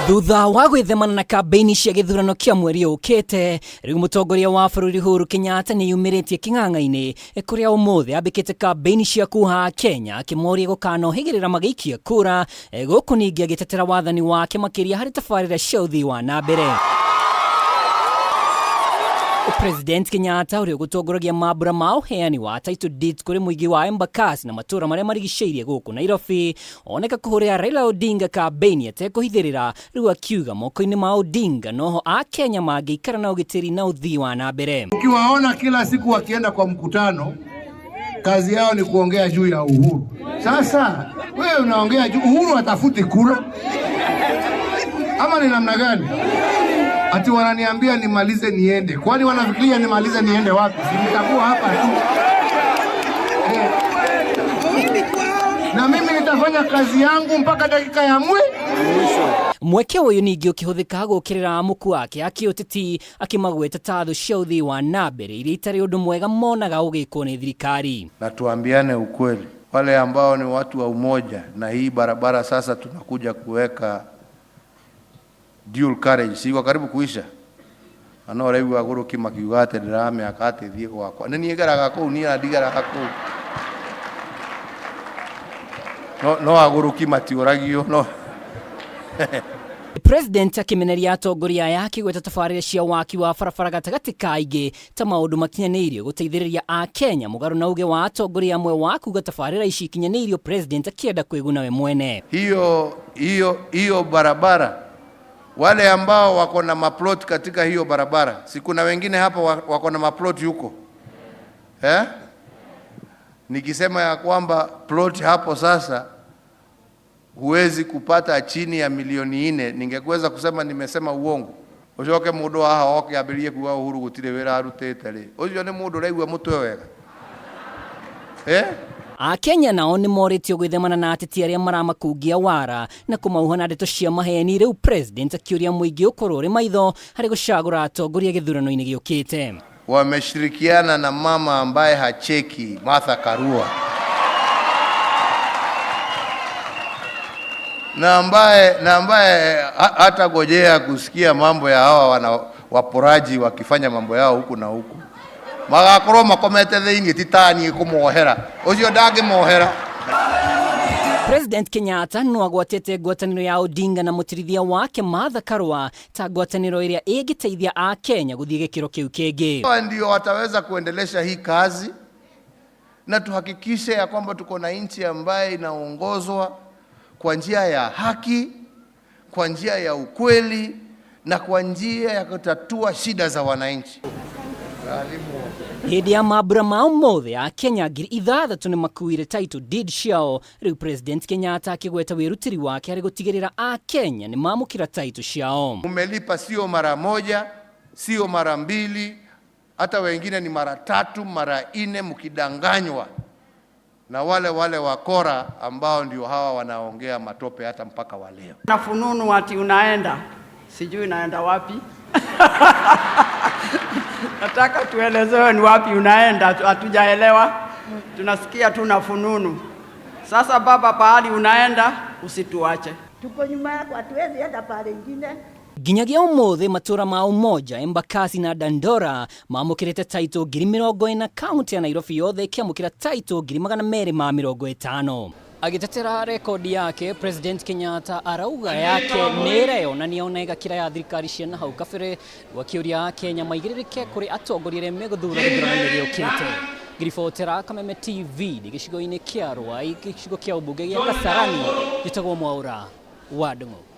Thutha wa gwithemana na kampeni cia githurano kia mweri ukite, riu Mutongoria wa bururi Uhuru Kenyatta nieyumiritie king'ang'a-ini kuria umuthi ambikite kampeni cia kuha Kenya akimoria gukanohigirira magaikia kura guku ningi agitetera wathani wake makiria hari tabarira cia uthii wa na mbere. President Kenyatta uri gutongoragia mambura ma uheani wa title deeds kuri muigi wa embakasi na matura maria marigiceirie guku Nairobi oneka Kuhurira Raila Odinga kampeni atekuhithirira riu akiuga moko-ini ma Odinga noho a Kenya mangiikara na ugitiri na uthii wa na mbere. Ukiwaona kila siku wakienda kwa mkutano, kazi yao ni kuongea juu ya Uhuru. Sasa wewe unaongea juu Uhuru atafuti kura ama ni namna gani? Ati wananiambia nimalize niende. Kwani wanafikiria nimalize niende wapi? Si nitakuwa hapa tu. Na mimi nitafanya kazi yangu mpaka dakika ya mwisho. Mweke uyu ningi ukihuthika gukirira muku wake akiuteti akimagweta tatho cia uthii wa na mbere iria itari undu mwega monaga ugikwo ni thirikari. Na tuambiane ukweli, wale ambao ni watu wa umoja, na hii barabara sasa tunakuja kuweka dual carriage, siko karibu kuisha. Ano rebu aguru kimakiugate drame akate thie gwakwa ni niegeraga ku ni adigaraga ku no aguru kimatioragio no. President akimeneria atongoria yake gweta tabarira cia waki wa barabara gatagati kaingi ta maundu makinyaniirio guteithiriria a Kenya mugaru na uge wa atongoria amwe wa kuga tabarira ici kinyaniirio president akienda kwiguna we mwene. Hiyo barabara, wale ambao wako na maplot katika hiyo barabara, si kuna wengine hapa wako na maplot huko nikisema ya kwamba plot hapo sasa huwezi kupata chini ya milioni 4, ningeweza kusema nimesema uongo. Ucoke mundu haha oke abirie kuwa Uhuru gutire wira arutete ri ucio ni mundu raigua mutwe wega Akenya nao ni moritio gwithemana na ateti aria maramakungia wara na kumauha na ndeto cia maheni. Riu president akiuria muingi ukorwo ri maitho hari gucagura atongoria githurano-ini giukite. Wameshirikiana na mama ambaye hacheki, Martha Karua, na ambaye hata gojea kusikia mambo ya hawa waporaji wakifanya mambo yao huku na huku. Magakorwo makomete thĩinĩ titani kumuohera ucio ndangĩmohera. President Kenyatta no agwatete ngwatanĩro ya Odinga na mutirithia wake Martha Karua ta ngwatanĩro iria ingĩteithia a Kenya guthie gikiro kiu kingi. Ndio wataweza kuendelesha hii kazi na tuhakikishe ya kwamba tuko na nchi ambaye inaongozwa kwa njia ya haki, kwa njia ya ukweli na kwa njia ya kutatua shida za wananchi. Hindi ya mambura ma umuthi a Kenya ngiri 6 ni makuire title deed ciao. Riu President Kenyatta akigweta wirutiri wake hari gutigirira a Kenya ni mamukira title ciao. Umelipa sio mara moja, sio mara mbili, hata wengine ni mara 3, mara 4, mkidanganywa na wale wakora ambao ndio hawa wanaongea matope hata mpaka wa leo. Na fununu ati unaenda, sijui naenda wapi. Nataka tuelezewe ni wapi unaenda, hatujaelewa. Tunasikia tu na fununu. Sasa baba, pahali unaenda usituache. Tuko nyuma yako, hatuwezi enda pale ingine. Ginyagia umuthi matura ma umoja embakasi na Dandora mamukirite title 40 na county ya Nairobi yothe kiamukira title 250. Agitetera rekodi yake, President Kenyatta arauga yake nireo na nionega kira ya thirikari cia na hau kabere wakiuria Kenya maigiririke kuri atongoria meguthura githurano giukite. Ngiribotera Kameme TV gicigo-ini kia Rwai, gicigo kia ubunge gia Kasarani, gitagwo Mwaura wa Ndung'u.